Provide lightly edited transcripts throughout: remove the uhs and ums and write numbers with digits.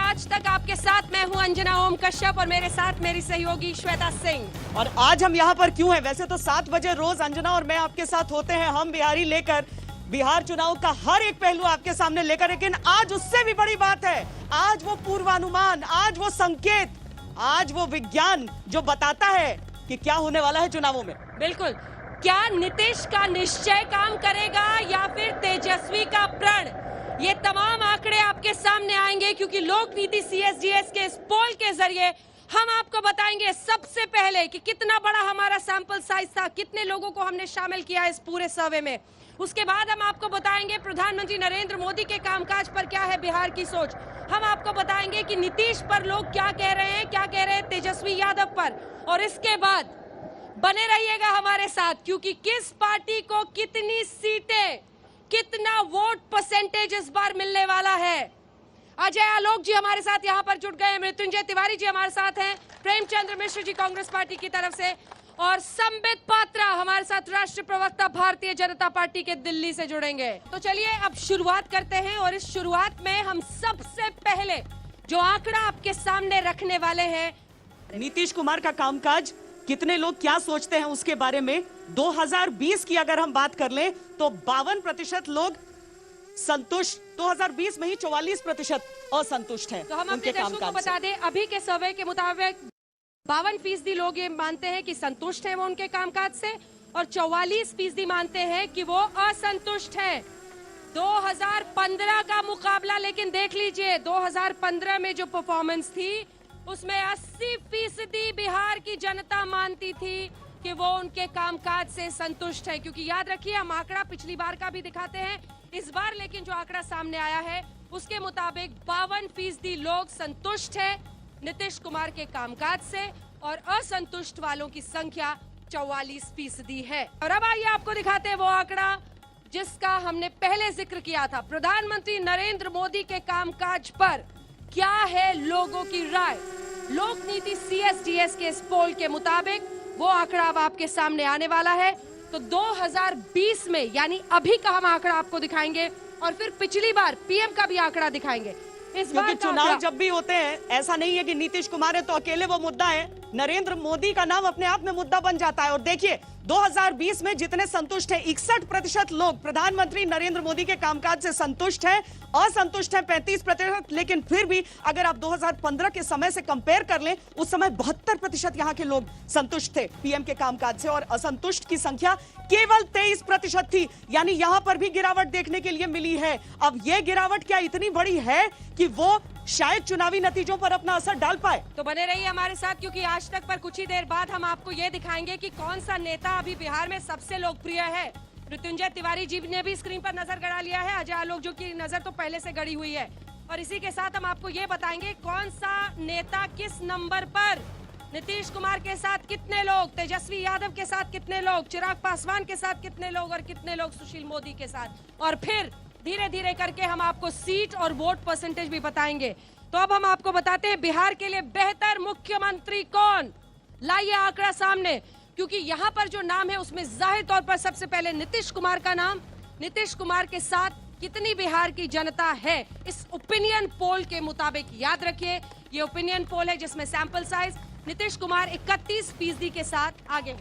आज तक आपके साथ मैं हूं अंजना ओम कश्यप और मेरे साथ मेरी सहयोगी श्वेता सिंह। और आज हम यहाँ पर क्यों हैं? वैसे तो 7 बजे रोज अंजना और मैं आपके साथ होते हैं, हम बिहारी लेकर बिहार चुनाव का हर एक पहलू आपके सामने लेकर, लेकिन आज उससे भी बड़ी बात है। आज वो पूर्वानुमान, आज वो संकेत, आज वो विज्ञान जो बताता है कि क्या होने वाला है चुनावों में। बिल्कुल, क्या नीतीश का निश्चय काम करेगा या फिर तेजस्वी का प्रण? ये तमाम आंकड़े आपके सामने आएंगे क्योंकि लोक नीति CSDS के इस पोल के जरिए हम आपको बताएंगे सबसे पहले कि कितना बड़ा हमारा सैंपल साइज था, कितने लोगों को हमने शामिल किया इस पूरे सर्वे में। उसके बाद हम आपको बताएंगे प्रधानमंत्री नरेंद्र मोदी के कामकाज पर क्या है बिहार की सोच। हम आपको बताएंगे कि नीतीश पर लोग क्या कह रहे हैं, क्या कह रहे हैं तेजस्वी यादव पर। और इसके बाद बने रहिएगा हमारे साथ क्योंकि किस पार्टी को कितनी सीटें, कितना वोट परसेंटेज इस बार मिलने वाला है। अजय आलोक जी हमारे साथ यहाँ पर जुड़ गए, मृत्युंजय तिवारी जी हमारे साथ हैं, प्रेमचंद्र मिश्र जी कांग्रेस पार्टी की तरफ से, और संबित पात्रा हमारे साथ राष्ट्रीय प्रवक्ता भारतीय जनता पार्टी के दिल्ली से जुड़ेंगे। तो चलिए अब शुरुआत करते हैं और इस शुरुआत में हम सबसे पहले जो आंकड़ा आपके सामने रखने वाले हैं, नीतीश कुमार का कामकाज, कितने लोग क्या सोचते हैं उसके बारे में। 2020 की अगर हम बात कर लें तो 52% लोग संतुष्ट, 2020 में ही 44% असंतुष्ट हैं। तो हम उनके अपने दर्शकों को बता दें अभी के सर्वे के मुताबिक 52% लोग ये मानते हैं कि संतुष्ट हैं वो उनके कामकाज से और 44% मानते हैं कि वो असंतुष्ट हैं। 2015 का मुकाबला लेकिन देख लीजिए, 2015 में जो परफॉर्मेंस थी उसमें 80% बिहार की जनता मानती थी कि वो उनके कामकाज से संतुष्ट है। क्योंकि याद रखिए हम आंकड़ा पिछली बार का भी दिखाते हैं, इस बार लेकिन जो आंकड़ा सामने आया है उसके मुताबिक 52% लोग संतुष्ट है नीतीश कुमार के कामकाज से और असंतुष्ट वालों की संख्या 44% है। और अब आइए आपको दिखाते हैं वो आंकड़ा जिसका हमने पहले जिक्र किया था। प्रधानमंत्री नरेंद्र मोदी के कामकाज पर क्या है लोगों की राय। लोक नीति CSDS के इस पोल के मुताबिक वो आंकड़ा अब आपके सामने आने वाला है। तो 2020 में यानी अभी का हम आंकड़ा आपको दिखाएंगे और फिर पिछली बार PM का भी आंकड़ा दिखाएंगे। इस बार चुनाव जब भी होते हैं ऐसा नहीं है कि नीतीश कुमार है तो अकेले वो मुद्दा है, नरेंद्र मोदी का नाम अपने आप में मुद्दा बन जाता है। और देखिए 2020 में जितने संतुष्ट हैं 61% लोग प्रधानमंत्री नरेंद्र मोदी के कामकाज से संतुष्ट हैं, असंतुष्ट हैं 35%। लेकिन फिर भी अगर आप 2015 के समय से कंपेयर कर लें उस समय 72% यहाँ के लोग संतुष्ट थे PM के कामकाज से और असंतुष्ट की संख्या केवल 23% थी। यानी यहाँ पर भी गिरावट देखने के लिए मिली है। अब ये गिरावट क्या इतनी बड़ी है कि वो शायद चुनावी नतीजों पर अपना असर डाल पाए? तो बने रहिए हमारे साथ क्योंकि आज तक पर कुछ ही देर बाद हम आपको ये दिखाएंगे कि कौन सा नेता अभी बिहार में सबसे लोकप्रिय है। मृत्युंजय तिवारी जी ने भी स्क्रीन पर नजर गड़ा लिया है, अजय आलोक जो की नजर तो पहले से गड़ी हुई है। और इसी के साथ हम आपको ये बताएंगे कौन सा नेता किस नंबर पर, नीतीश कुमार के साथ कितने लोग, तेजस्वी यादव के साथ कितने लोग, चिराग पासवान के साथ कितने लोग और कितने लोग सुशील मोदी के साथ। और फिर धीरे धीरे करके हम आपको सीट और वोट परसेंटेज भी बताएंगे। तो अब हम आपको बताते हैं बिहार के लिए बेहतर मुख्यमंत्री कौन। लाइए आंकड़ा सामने क्योंकि यहाँ पर जो नाम है उसमें जाहिर तौर पर सबसे पहले नीतीश कुमार का नाम। नीतीश कुमार के साथ कितनी बिहार की जनता है इस ओपिनियन पोल के मुताबिक। याद रखिए ये ओपिनियन पोल है जिसमें सैंपल साइज नीतीश कुमार 31% के साथ आगे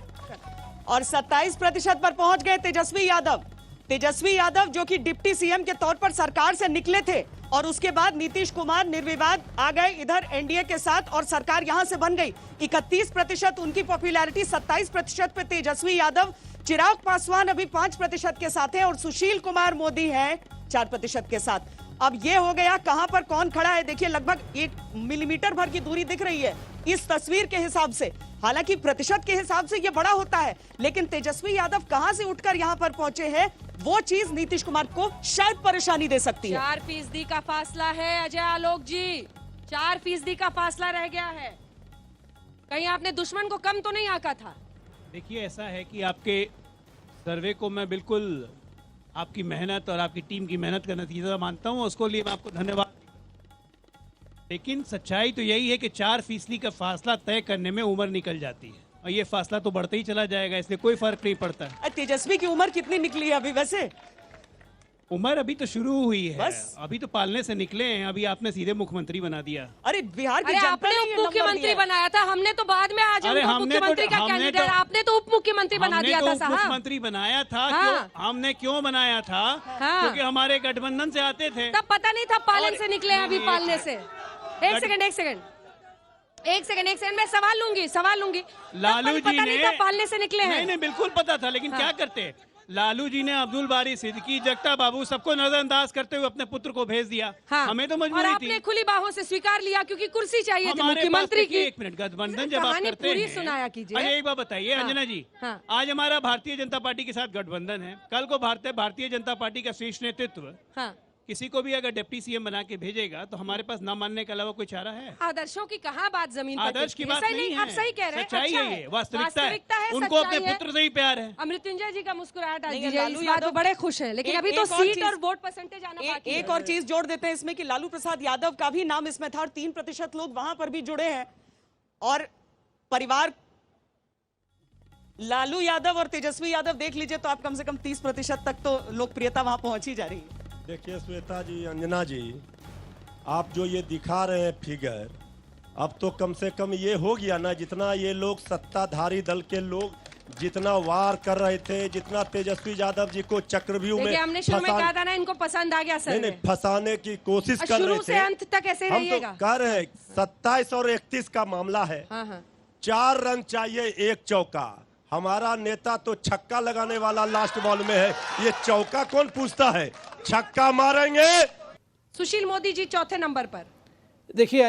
और 27% पर पहुंच गए तेजस्वी यादव। तेजस्वी यादव जो कि डिप्टी CM के तौर पर सरकार से निकले थे और उसके बाद नीतीश कुमार निर्विवाद आ गए इधर NDA के साथ और सरकार यहां से बन गई। 31% उनकी पॉपुलैरिटी, 27% पे तेजस्वी यादव, चिराग पासवान अभी 5% के साथ हैं और सुशील कुमार मोदी हैं 4% के साथ। अब ये हो गया कहां पर कौन खड़ा है। देखिए लगभग 1 मिलीमीटर भर की दूरी दिख रही है इस तस्वीर के हिसाब से। हालांकि प्रतिशत के हिसाब से ये बड़ा होता है लेकिन तेजस्वी यादव कहां से उठकर यहां पर पहुंचे हैं वो चीज नीतीश कुमार को शायद परेशानी दे सकती है। 4% का फासला है अजय आलोक जी, 4% का फासला रह गया है। कहीं आपने दुश्मन को कम तो नहीं आंका था? देखिए ऐसा है कि आपके सर्वे को मैं बिल्कुल आपकी मेहनत और आपकी टीम की मेहनत का नतीजा मानता हूं, उसको लिए मैं आपको धन्यवाद। लेकिन सच्चाई तो यही है कि 4% का फासला तय करने में उम्र निकल जाती है और ये फासला तो बढ़ता ही चला जाएगा, इसलिए कोई फर्क नहीं पड़ता। तेजस्वी की उम्र कितनी निकली है अभी वैसे? उम्र अभी तो शुरू हुई है, बस। अभी तो पालने से निकले हैं, अभी आपने सीधे मुख्यमंत्री बना दिया। अरे बिहार की अरे जनता आपने ने ये उप नंबर मुख्यमंत्री दिया है। बनाया था, हमने तो बाद में आज अरे उनको हमने तो- मुख्यमंत्री का हमने कैंडिडेट, तो- आपने तो उप मुख्यमंत्री बना हमने दिया तो था उप साहब। मुख्यमंत्री बनाया था। हाँ। क्यों हमने क्यों बनाया था? हाँ। क्योंकि हमारे गठबंधन से आते थे। तब पता नहीं था पालन और- से निकले हैं, अभी नहीं, पालने से। एक सेकंड मैं सवाल लूंगी तब लालू पता जी नहीं ने था पालने से निकले हैं। नहीं बिल्कुल पता था, लेकिन क्या करते? लालू जी ने अब्दुल बारी सिद्दीकी, जगता बाबू सबको नजरअंदाज करते हुए अपने पुत्र को भेज दिया। हाँ। हमें तो और मजबूरी आपने थी। खुली बाहों से स्वीकार लिया क्योंकि कुर्सी चाहिए थी हमारे पास मुख्यमंत्री देखिए, की। एक मिनट, गठबंधन जब आप कहानी करते पूरी हैं, सुनाया कीजिए। अरे एक बात बताइए हाँ। अंजना जी, हाँ। आज हमारा भारतीय जनता पार्टी के साथ गठबंधन है, कल को भारतीय जनता पार्टी का शीर्ष नेतृत्व हाँ। किसी को भी अगर डिप्टी सीएम बना के भेजेगा तो हमारे पास ना मानने के अलावा कोई चारा है? आदर्शों की कहाँ बात जमीन पर आदर्श की टिकती है? बात सही नहीं है, आप सही कह रहे हैं। सच्चाई अच्छा है, ये वास्तविकता है। है, उनको अपने सच्चाई है। पुत्र से ही प्यार है। अमृत्युंजय जी का मुस्कुराहट आज नहीं, दीजिए, लालू इस बात पे यादव- बड़े खुश हैं, लेकिन एक- अभी तो एक और सीट चीज- और वोट परसेंटेज आना बाकी है। एक और चीज जोड़ देते हैं इसमें कि लालू प्रसाद यादव का भी नाम इसमें था और 3% लोग वहां पर भी जुड़े हैं। और परिवार लालू यादव और तेजस्वी यादव देख लीजिए तो आप कम से कम 30% तक तो लोकप्रियता वहां पहुंच ही जा रही है। देखिए श्वेता जी, अंजना जी, आप जो ये दिखा रहे हैं फिगर, अब तो कम से कम ये हो गया ना, जितना ये लोग सत्ताधारी दल के लोग जितना वार कर रहे थे, जितना तेजस्वी यादव जी को चक्रव्यूह में देखिए हमने शुरू में कहा था ना, इनको पसंद आ गया सर नहीं फंसाने की कोशिश कर रहे शुरू थे। से अंत तक ऐसे हम तो रहिएगा। कह रहे हैं 27 और 31 का मामला है, हाँ हाँ 4 रन चाहिए, 1 चौका। हमारा नेता तो छक्का लगाने वाला लास्ट बॉल में है, ये चौका कौन पूछता है? छक्का मारेंगे। सुशील मोदी जी चौथे नंबर पर। देखिए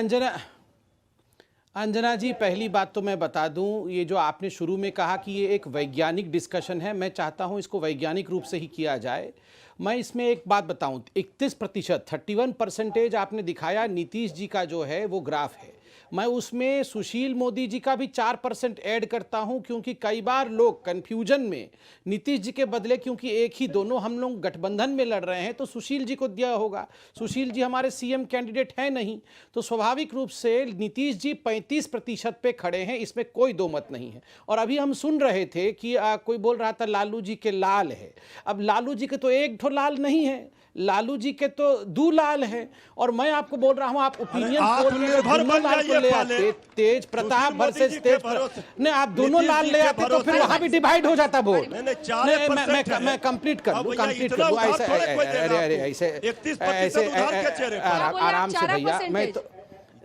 अंजना जी, पहली बात तो मैं बता दूं, ये जो आपने शुरू में कहा कि ये एक वैज्ञानिक डिस्कशन है, मैं चाहता हूं इसको वैज्ञानिक रूप से ही किया जाए। मैं इसमें एक बात बताऊं, 31%, 31% आपने दिखाया, नीतीश जी का जो है वो ग्राफ है। मैं उसमें सुशील मोदी जी का भी 4% ऐड करता हूं, क्योंकि कई बार लोग कन्फ्यूजन में नीतीश जी के बदले, क्योंकि एक ही दोनों हम लोग गठबंधन में लड़ रहे हैं, तो सुशील जी को दिया होगा। सुशील जी हमारे सीएम कैंडिडेट है नहीं, तो स्वाभाविक रूप से नीतीश जी 35% पे खड़े हैं, इसमें कोई दो मत नहीं है। और अभी हम सुन रहे थे कि कोई बोल रहा था लालू जी के लाल है। अब लालू जी के तो एक ठो लाल नहीं है, लालू जी के तो 2 लाल हैं। और मैं आपको बोल रहा हूं, आप ओपिनियन आत्मनिर्भर बन जाइए ले पहले। आते, तेज प्रताप सुशील मोदी वर्सेस जी के तेज भरोसे। नहीं, आप दोनों नीतीश लाल जी ले के आते तो भरोसे। फिर वहां भी डिवाइड हो जाता वोट। नहीं, 4% है। मैं कंप्लीट कर अब दूं, भैया कंप्लीट इतना कर दूं। उधार ऐसे थोड़े कोई देगा अरे आपको। ऐसे 31% उधार के चेहरे पर। क्या बोले आप? आराम से भैया, मैं तो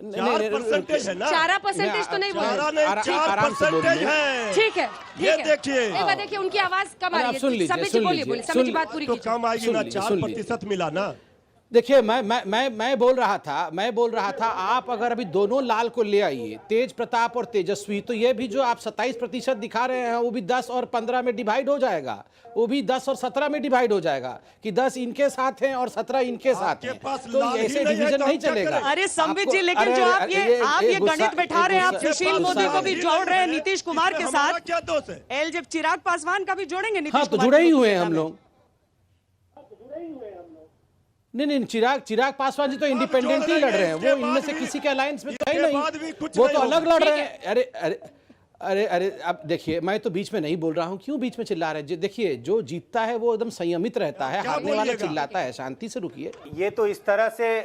4% है ना, 4% तो नहीं बोले। 4% है। ठीक है ये देखिए। एक बार देखिए, उनकी आवाज कम आ अरे आप रही सुन है। लीजिए, सभी जी सुन बोलिए, लीजिए, सभी जी सुन- बात पूरी तो कीजिए। कम आएगी सुन ना, लीजिए, 4% मिला ना। देखिए मैं बोल रहा था आप अगर अभी दोनों लाल को ले आइए, तेज प्रताप और तेजस्वी, तो ये भी जो आप 27% दिखा रहे हैं वो भी 10 और 15 में डिवाइड हो जाएगा, वो भी 10 और 17 में डिवाइड हो जाएगा कि 10 इनके साथ हैं और 17 इनके साथ आपके हैं। पास तो लाल ही ऐसे नहीं है डिवीजन तो नहीं हम क्या चलेगा। करें? अरे संबित जी, आपको- लेकिन अरे, जो आप अरे, ये गुस्सा- गणित बैठा रहे हैं, आप गुस्सा- सुशील मोदी को भी जोड़ रहे हैं नीतीश कुमार के हमारा साथ। क्या दोष है? एल जब चिराग पासवान का भी जोड़ेंगे नीतीश हाँ, तो कुमार जुड़े ही की हुए हैं लोकप्रियता हम में। लोग। नहीं, चिराग पासवान जी तो इंडिपेंडेंटली लड़ रहे हैं, वो इनमें से किसी के अलायंस में तो है इसके बाद भी नहीं, कुछ वो नहीं तो अलग होगा। लड़ रहे हैं। अरे अब देखिए, मैं तो बीच में नहीं बोल रहा हूं, क्यों बीच में चिल्ला रहे हैं? देखिए, जो जीतता है वो एकदम संयमित रहता है, क्या हारने वाला बोलिएगा? चिल्लाता है। शांति से रुकिए। ये तो इस तरह से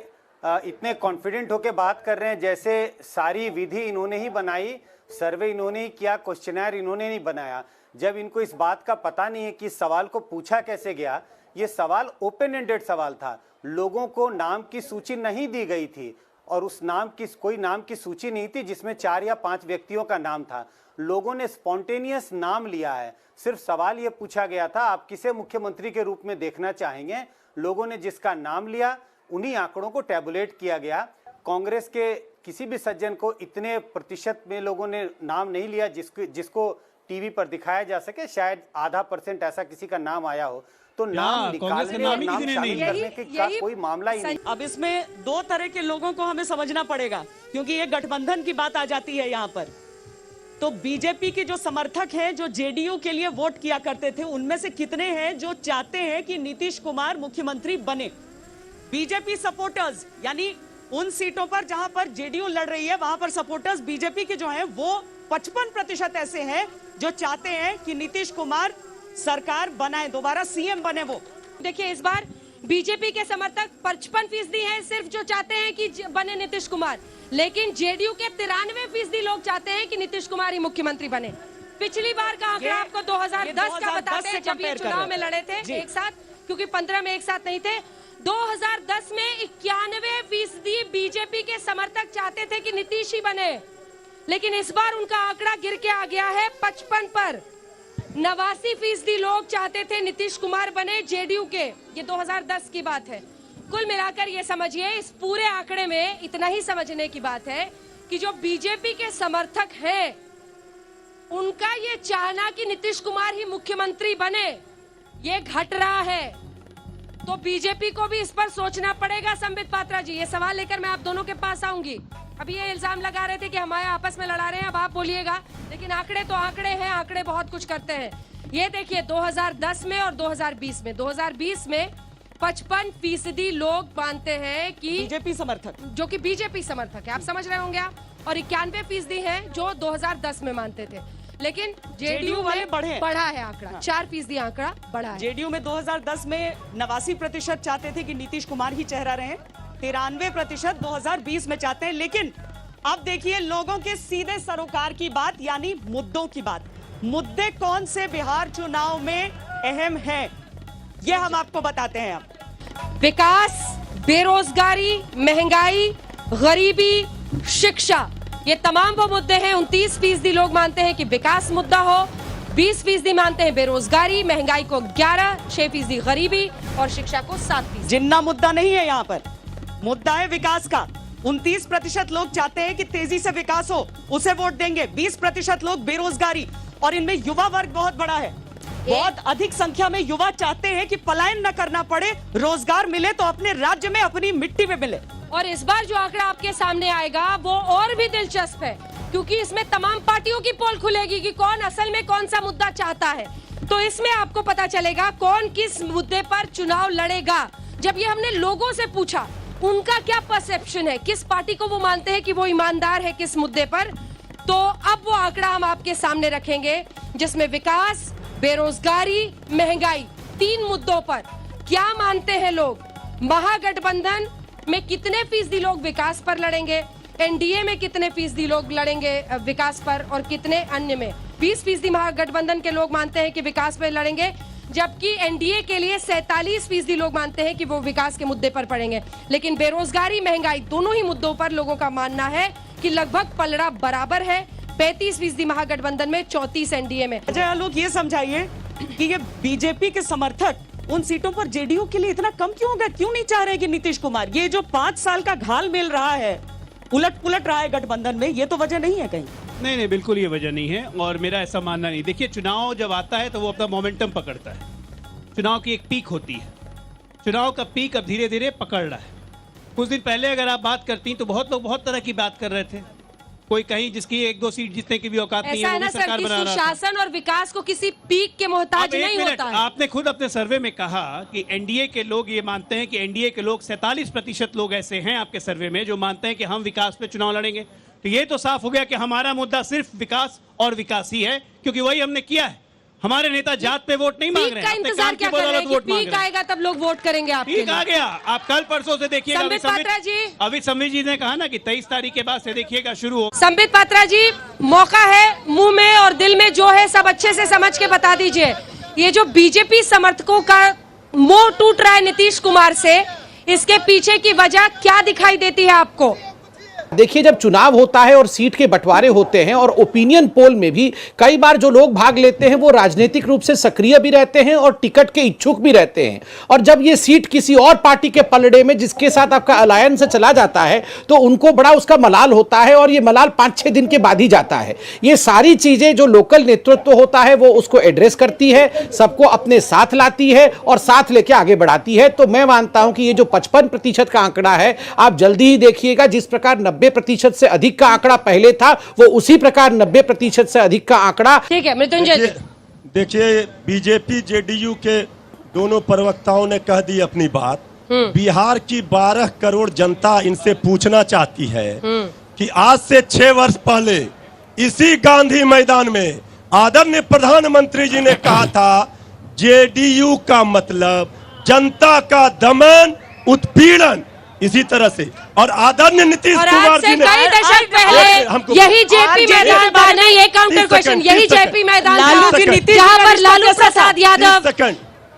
इतने कॉन्फिडेंट होके बात कर रहे हैं जैसे सारी विधि इन्होंने ही बनाई, सर्वे इन्होंने ही किया, क्वेश्चनर इन्होंने नहीं बनाया। जब इनको इस बात का पता नहीं है कि इस सवाल को पूछा कैसे गया, ये सवाल ओपन एंडेड सवाल था, लोगों को नाम की सूची नहीं दी गई थी और उस कोई नाम की सूची नहीं थी जिसमें 4 या 5 व्यक्तियों का नाम था। लोगों ने स्पॉन्टेनियस नाम लिया है। सिर्फ सवाल ये पूछा गया था, आप किसे मुख्यमंत्री के रूप में देखना चाहेंगे? लोगों ने जिसका नाम लिया, उन्हीं आंकड़ों को टैबुलेट किया गया। कांग्रेस के किसी भी सज्जन को इतने प्रतिशत में लोगों ने नाम नहीं लिया जिसको टीवी पर दिखाया जा सके। शायद आधा % ऐसा किसी का नाम आया हो। तो नाम कांग्रेस के निकालने और नाम ही नाम किसी ने शामिल नहीं करने का कोई मामला ही नहीं। अब इसमें 2 तरह के लोगों को हमें समझना पड़ेगा, क्योंकि ये गठबंधन की बात आ जाती है यहाँ पर। तो बीजेपी के जो समर्थक हैं, जो जेडीयू के लिए वोट किया करते थे, उनमें से कितने हैं जो चाहते हैं कि नीतीश कुमार मुख्यमंत्री बने? बीजेपी सपोर्टर्स, यानी उन सीटों पर जहां पर जेडीयू लड़ रही है, वहां पर सपोर्टर्स बीजेपी के जो हैं वो 55% ऐसे हैं जो चाहते हैं कि नीतीश कुमार सरकार बनाए, दोबारा सीएम बने। वो देखिए, इस बार बीजेपी के समर्थक 55% हैं सिर्फ जो चाहते हैं कि बने नीतीश कुमार, लेकिन जेडीयू के 93% लोग चाहते हैं कि नीतीश कुमार ही मुख्यमंत्री बने। पिछली बार का आंकड़ा आपको 2010 का बताते हैं, जब ये चुनाव में लड़े थे एक साथ, क्योंकि 15 में एक साथ नहीं थे। 2010 में 91% बीजेपी के समर्थक चाहते थे कि नीतीश ही बने, लेकिन इस बार उनका आंकड़ा गिर के आ गया है 55 पर। 89% लोग चाहते थे नीतीश कुमार बने जेडीयू के। ये 2010 की बात है। कुल मिलाकर ये समझिए, इस पूरे आंकड़े में इतना ही समझने की बात है कि जो बीजेपी के समर्थक हैं, उनका ये चाहना कि नीतीश कुमार ही मुख्यमंत्री बने, ये घट रहा है। तो बीजेपी को भी इस पर सोचना पड़ेगा। संबित पात्रा जी, ये सवाल लेकर मैं आप दोनों के पास आऊंगी। अभी ये इल्जाम लगा रहे थे कि हमारे आपस में लड़ा रहे हैं, अब आप बोलिएगा, लेकिन आंकड़े तो आंकड़े हैं, आंकड़े बहुत कुछ करते हैं। ये देखिए 2010 में और 2020 में, 2020 में 55% लोग मानते हैं कि बीजेपी समर्थक, जो कि बीजेपी समर्थक है, आप समझ रहे होंगे आप, और 91% हैं जो 2010 में मानते थे। लेकिन जेडीयू वाले में बढ़े, बढ़ा है आंकड़ा, 4% आंकड़ा बढ़ा है। जेडीयू में 2010 में 89% चाहते थे कि नीतीश कुमार ही चेहरा रहे, 93% 2020 में चाहते हैं। लेकिन अब देखिए लोगों के सीधे सरोकार की बात, यानी मुद्दों की बात। मुद्दे कौन से बिहार चुनाव में अहम हैं, ये हम आपको बताते हैं। अब विकास, बेरोजगारी, महंगाई, गरीबी, शिक्षा, ये तमाम वो मुद्दे हैं। 29% लोग मानते हैं कि विकास मुद्दा हो, 20% मानते हैं बेरोजगारी, महंगाई को 11, 6% गरीबी और शिक्षा को 7%। जिन्ना मुद्दा नहीं है यहाँ पर, मुद्दा है विकास का। 29% लोग चाहते हैं कि तेजी से विकास हो, उसे वोट देंगे। 20% लोग बेरोजगारी, और इनमें युवा वर्ग बहुत बड़ा है। बहुत अधिक संख्या में युवा चाहते हैं कि पलायन न करना पड़े, रोजगार मिले तो अपने राज्य में, अपनी मिट्टी में मिले। और इस बार जो आंकड़ा आपके सामने आएगा वो और भी दिलचस्प है, क्योंकि इसमें तमाम पार्टियों की पोल खुलेगी कि कौन असल में कौन सा मुद्दा चाहता है। तो इसमें आपको पता चलेगा कौन किस मुद्दे पर चुनाव लड़ेगा। जब ये हमने लोगों से पूछा उनका क्या परसेप्शन है, किस पार्टी को वो मानते हैं कि वो ईमानदार है किस मुद्दे पर, तो अब वो आंकड़ा हम आपके सामने रखेंगे, जिसमें विकास, बेरोजगारी, महंगाई, 3 मुद्दों पर क्या मानते हैं लोग। महागठबंधन में कितने फीसदी लोग विकास पर लड़ेंगे, एनडीए में कितने फीसदी लोग लड़ेंगे विकास पर, और कितने अन्य में। 20% महागठबंधन के लोग मानते हैं कि विकास पर लड़ेंगे, जबकि एनडीए के लिए 47% लोग मानते हैं कि वो विकास के मुद्दे पर पड़ेंगे। लेकिन बेरोजगारी, महंगाई, दोनों ही मुद्दों पर लोगों का मानना है कि लगभग पलड़ा बराबर है। 35% महागठबंधन में, 34 एनडीए में। अजय आलोक, ये समझाइए कि ये बीजेपी के समर्थक उन सीटों पर जेडीयू के लिए इतना कम क्यों हो गया, क्यों नहीं चाह रहे कि नीतीश कुमार, ये जो 5 साल का घाल मिल रहा है, उलट पुलट रहा है गठबंधन में, ये तो वजह नहीं है कहीं? नहीं, बिल्कुल ये वजह नहीं है, और मेरा ऐसा मानना नहीं। देखिए, चुनाव जब आता है तो वो अपना मोमेंटम पकड़ता है। चुनाव की एक पीक होती है, चुनाव का पीक अब धीरे धीरे पकड़ रहा है। कुछ दिन पहले अगर आप बात करती तो बहुत लोग बहुत तरह की बात कर रहे थे। कोई कहीं जिसकी 1-2 सीट जीतने की भी औकात नहीं है, वो भी सरकार बना रहा था। शासन और विकास को किसी पीक के मोहताज नहीं होता है। आपने खुद अपने सर्वे में कहा कि एनडीए के लोग ये मानते हैं कि एनडीए के लोग 47% लोग ऐसे हैं आपके सर्वे में जो मानते हैं कि हम विकास पे चुनाव लड़ेंगे। तो ये तो साफ हो गया कि हमारा मुद्दा सिर्फ विकास और विकास ही है, क्योंकि वही हमने किया है। हमारे नेता जात पे वोट नहीं मांग रहे हैं, अपने काम की बदौलत वोट मांग रहे हैं। पीक आएगा तब लोग वोट करेंगे आपके लिए। पीक आ गया, आप कल परसों से देखिएगा। संबित पात्रा जी, अभी संबित जी ने कहा ना कि 23 तारीख के बाद से देखिएगा शुरू हो। संबित पात्रा जी, मौका है, मुंह में और दिल में जो है सब अच्छे से समझ के बता दीजिए। ये जो बीजेपी समर्थकों का मोह टूट रहा है नीतीश कुमार से, इसके पीछे की वजह क्या दिखाई देती है आपको? देखिए, जब चुनाव होता है और सीट के बंटवारे होते हैं और ओपिनियन पोल में भी कई बार जो लोग भाग लेते हैं वो राजनीतिक रूप से सक्रिय भी रहते हैं और टिकट के इच्छुक भी रहते हैं। और जब ये सीट किसी और पार्टी के पलड़े में जिसके साथ आपका अलायंस चला जाता है तो उनको बड़ा उसका मलाल होता है, और ये मलाल 5-6 दिन के बाद ही जाता है। ये सारी चीजें जो लोकल नेतृत्व होता है वो उसको एड्रेस करती है, सबको अपने साथ लाती है और साथ लेके आगे बढ़ाती है। तो मैं मानता हूं कि ये जो 55% का आंकड़ा है, आप जल्दी ही देखिएगा, जिस प्रकार 90% से अधिक का आंकड़ा पहले था, वो उसी प्रकार 90% से अधिक का आंकड़ा। ठीक है मृत्युंजय, देखिए बीजेपी जेडीयू के दोनों प्रवक्ताओं ने कह दी अपनी बात। बिहार की 12 करोड़ जनता इनसे पूछना चाहती है कि आज से 6 वर्ष पहले इसी गांधी मैदान में आदरणीय प्रधानमंत्री जी ने कहा था जेडीयू का मतलब जनता का दमन, उत्पीड़न, इसी तरह से। और आदरणीय नीतीश और कुमार आज जी से ने कई दशक हमको- पहले यही जेपी मैदान था, नहीं ये काउंटर क्वेश्चन, यही जेपी मैदान लालू था जी नीतीश जहां जी का पर रिश्ता लालू कैसा था? प्रसाद यादव 30 सेकंड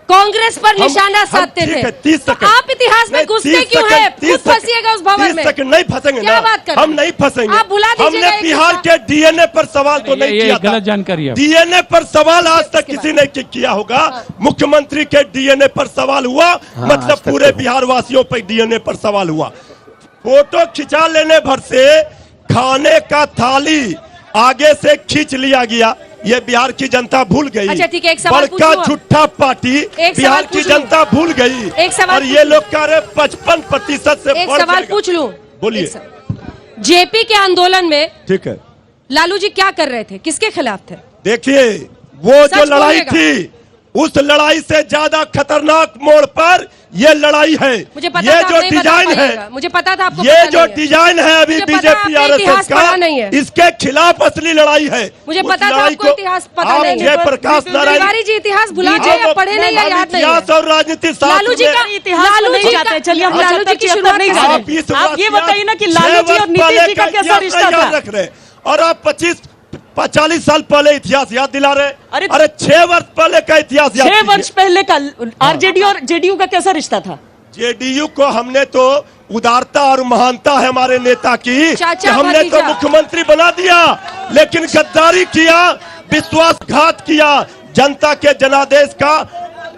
कांग्रेस पर निशाना साधते ठीक थे। है, 30 तो सेकंड। आप इतिहास में नहीं, घुसते 30 क्यों सेकंड, है? 30 खुद फंसिएगा उस भवन 30 में। सेकंड नहीं फंसेंगे क्या ना, बात कर रहे हम हैं? नहीं फंसेंगे। आप बुला दीजिएगा हमने एक बिहार किस्सा। के डीएनए पर सवाल तो नहीं ये किया था। गलत जानकारी है। डीएनए पर सवाल आज तक किसी ने किया होगा? मुख्यमंत्री के डीएनए पर सवाल हुआ, मतलब पूरे बिहार वासियों पर डीएनए पर सवाल हुआ। फोटो खिंचा लेने भर से खाने का थाली आगे से खींच लिया गया, ये बिहार की जनता भूल गई। अच्छा, ठीक है, एक सवाल बड़का पूछूं अब? झूठा पार्टी एक बिहार सवाल की पूछ लूं? जनता भूल गई। एक सवाल और ये पूछ लूं? लोग कह रहे 55% से एक बढ़ सवाल जाएगा। पूछ लूं? बोलिए। जेपी के आंदोलन में ठीक है, लालू जी क्या कर रहे थे, किसके खिलाफ थे? देखिए वो सच जो लड़ाई बोलिएगा। थी, उस लड़ाई से ज्यादा खतरनाक मोड़ पर ये लड़ाई है। मुझे पता ये था जो आप नहीं बता डिजाइन पाइएगा। है, मुझे पता था आपको ये पता जो नहीं है। डिजाइन है अभी मुझे पता बीजेपी आपने आरएसएस इतिहास का, पढ़ा नहीं है। इसके खिलाफ असली लड़ाई है। मुझे उस पता था लड़ाई आपको को इतिहास पता आप नहीं है। जयप्रकाश नारायण तिवारी जी इतिहास भुला आप- गए या पढ़े नहीं या हम याद नहीं इतिहास है? और राजनीति शास्त्र लालू जी में- का इतिहास में लालू नहीं जी जाते, का चलिए हम लालू जी की 75 शुरुआत नहीं कैसे जाते। हुई? आप ये बताइए ना कि लालू जी और नीतीश जी का कैसा रिश्ता था? रख रहे और आप 40 साल पहले इतिहास याद दिला रहे। अरे- अरे 6 वर्ष पहले का इतिहास याद 6 वर्ष कीजिए। पहले का आरजेडी और जेडीयू का कैसा रिश्ता था? जेडीयू को हमने तो उदारता और महानता है हमारे नेता की चाचा कि हमने तो भतीजा। मुख्यमंत्री बना दिया, लेकिन गद्दारी किया, विश्वासघात किया, जनता के जनादेश का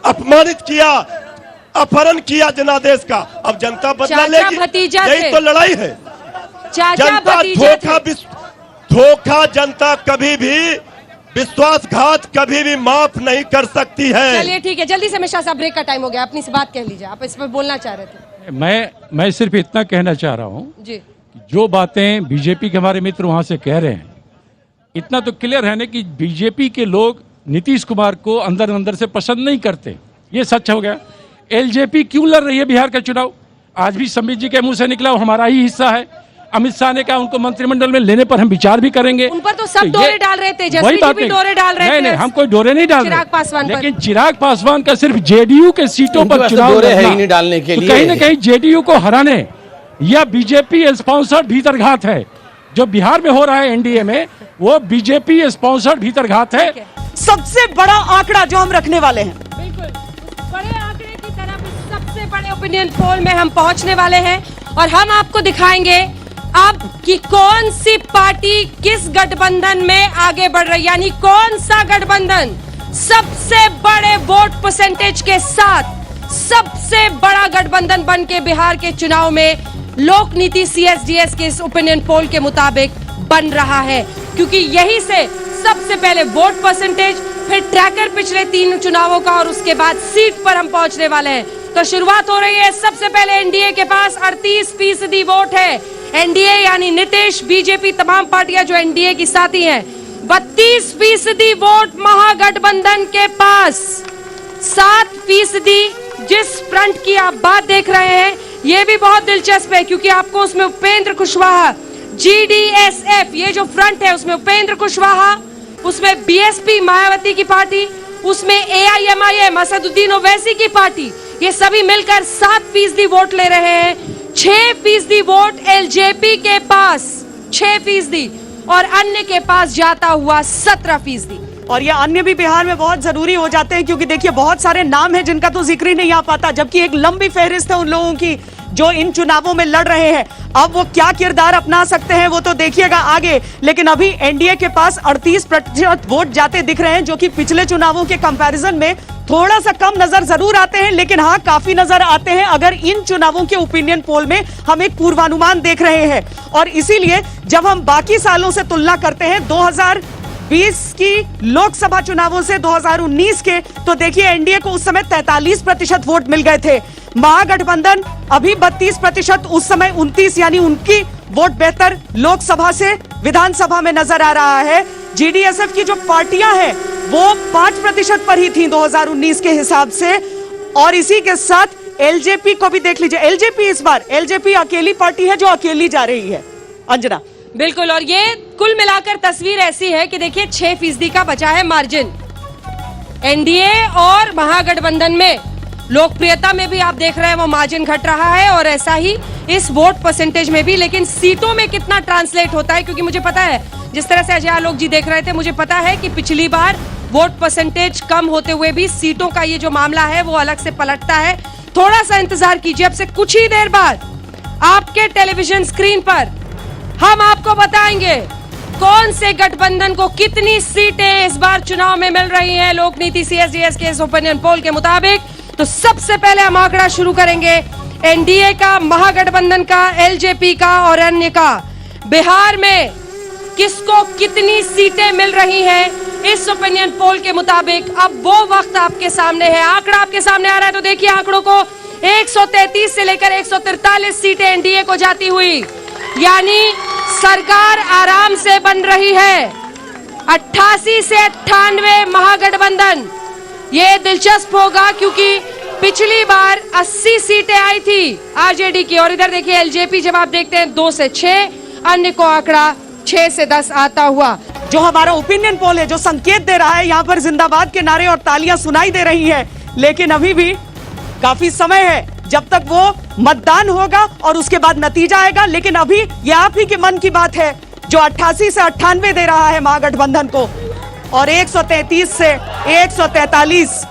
अपमानित किया, अपहरण किया जनादेश का। अब जनता बदला चाचा लेगी, भतीजा यही थे। तो लड़ाई है। चाचा जनता भतीजे धोखा थे। धोखा जनता कभी भी, विश्वासघात कभी भी माफ नहीं कर सकती है। चलिए ठीक है, जल्दी से मिश्रा साहब, ब्रेक का टाइम हो गया, अपनी से बात कह लीजिए, आप इस पर बोलना चाह रहे थे। मैं सिर्फ इतना कहना चाह रहा हूं जी, कि जो बातें बीजेपी के हमारे मित्र वहां से कह रहे हैं, इतना तो क्लियर है ना कि बीजेपी के लोग नीतीश कुमार को अंदर अंदर से पसंद नहीं करते, ये सच हो गया। एलजेपी क्यों लड़ रही है बिहार का चुनाव? आज भी संबित जी के मुंह से निकला, वो हमारा ही हिस्सा है। अमित शाह ने कहा उनको मंत्रिमंडल में लेने पर हम विचार भी करेंगे। उन पर तो सब ये- डोरे डाल रहे थे, तेजस्वी वही जी बात भी है। डोरे डाल रहे थे। नहीं, हम कोई डोरे नहीं डाल चिराग पासवान रहे, पर। लेकिन चिराग पासवान का सिर्फ जेडीयू के सीटों उनके पर पास तो चुनाव डोरे है लड़ना, ही नहीं डालने के तो लिए। कहीं ना कहीं जेडीयू को हराने या बीजेपी स्पॉन्सर्ड भीतरघात है। जो बिहार में हो रहा है एनडीए में, वो बीजेपी स्पॉन्सर्ड भीतरघात है। सबसे बड़ा आंकड़ा जो हम रखने वाले हैं, बिल्कुल उस बड़े आंकड़े की तरफ इस सबसे बड़े ओपिनियन पोल में हम पहुंचने वाले हैं और हम आपको दिखाएंगे अब कि कौन सी पार्टी किस गठबंधन में आगे बढ़ रही है, यानी कौन सा गठबंधन सबसे बड़े वोट परसेंटेज के साथ सबसे बड़ा गठबंधन बन के बिहार के चुनाव में लोक नीति CSDS के इस ओपिनियन पोल के मुताबिक बन रहा है, क्योंकि यही से सबसे पहले वोट परसेंटेज, फिर ट्रैकर पिछले 3 चुनावों का और उसके बाद सीट पर हम पहुंचने वाले हैं। तो शुरुआत हो रही है। सबसे पहले एनडीए के पास 38% वोट है। एनडीए यानी नीतीश, बीजेपी, तमाम पार्टियां जो एनडीए की साथी हैं। 32% वोट महागठबंधन के पास। 7% जिस फ्रंट की आप बात देख रहे हैं, ये भी बहुत दिलचस्प है, क्योंकि आपको उसमें उपेंद्र कुशवाहा, GDSF ये जो फ्रंट है उसमें उपेंद्र कुशवाहा, उसमें बीएसपी मायावती की पार्टी, उसमें AIMIM असदुद्दीन ओवैसी की पार्टी, ये सभी मिलकर 7% वोट ले रहे हैं। 6% वोट एलजेपी के पास, 6%, और अन्य के पास जाता हुआ 17%। और ये अन्य भी बिहार में बहुत जरूरी हो जाते हैं, क्योंकि देखिए बहुत सारे नाम हैं जिनका तो जिक्र ही नहीं आ पाता, जबकि एक लंबी फहरिस्त है उन लोगों की जो इन चुनावों में लड़ रहे हैं। अब वो क्या किरदार अपना सकते हैं वो तो देखिएगा आगे, लेकिन अभी एनडीए के पास 38% वोट जाते दिख रहे हैं, जो कि पिछले चुनावों के कंपैरिजन में थोड़ा सा कम नजर जरूर आते हैं, लेकिन हाँ काफी नजर आते हैं अगर इन चुनावों के ओपिनियन पोल में हम एक पूर्वानुमान देख रहे हैं। और इसीलिए जब हम बाकी सालों से तुलना करते हैं 2020 की लोकसभा चुनावों से 2019 के, तो देखिए एनडीए को उस समय 43% वोट मिल गए थे। महागठबंधन अभी 32%, उस समय 29, यानी उनकी वोट बेहतर लोकसभा से विधानसभा में नजर आ रहा है। जीडीएसएफ की जो पार्टियां हैं वो 5% पर ही थी 2019 के हिसाब से। और इसी के साथ एलजेपी को भी देख लीजिए, एलजेपी इस बार एलजेपी अकेली पार्टी है जो अकेली जा रही है। अंजना, बिल्कुल, और ये कुल मिलाकर तस्वीर ऐसी है कि देखिए 6% का बचा है मार्जिन एनडीए और महागठबंधन में। लोकप्रियता में भी आप देख रहे हैं वो मार्जिन घट रहा है, और ऐसा ही इस वोट परसेंटेज में भी। लेकिन सीटों में कितना ट्रांसलेट होता है, क्योंकि मुझे पता है, जिस तरह से अजय आलोक जी देख रहे थे, मुझे पता है कि पिछली बार वोट परसेंटेज कम होते हुए भी सीटों का ये जो मामला है वो अलग से पलटता है। थोड़ा सा इंतजार कीजिए, अब से कुछ ही देर बाद आपके टेलीविजन स्क्रीन पर हम आपको बताएंगे कौन से गठबंधन को कितनी सीटें इस बार चुनाव में मिल रही हैं लोक नीति CSDS के इस ओपिनियन पोल के मुताबिक। तो सबसे पहले हम आंकड़ा शुरू करेंगे एनडीए का, महागठबंधन का, एलजेपी का और अन्य का। बिहार में किसको कितनी सीटें मिल रही हैं इस ओपिनियन पोल के मुताबिक, अब वो वक्त आपके सामने है। आंकड़ा आपके सामने आ रहा है, तो देखिए आंकड़ों को। 133 से लेकर 143 सीटें एनडीए को जाती हुई, यानी सरकार आराम से बन रही है। 88 से 98 महागठबंधन, ये दिलचस्प होगा क्योंकि पिछली बार 80 सीटें आई थी आरजेडी की। और इधर देखिए एलजेपी, जब आप देखते हैं 2 से 6, अन्य को आंकड़ा 6 से 10 आता हुआ। जो हमारा ओपिनियन पोल है जो संकेत दे रहा है, यहाँ पर जिंदाबाद के नारे और तालियां सुनाई दे रही हैं, लेकिन अभी भी काफी समय है जब तक वो मतदान होगा और उसके बाद नतीजा आएगा। लेकिन अभी ये आप ही के मन की बात है जो 88 से 98 दे रहा है महागठबंधन को और 133 से 143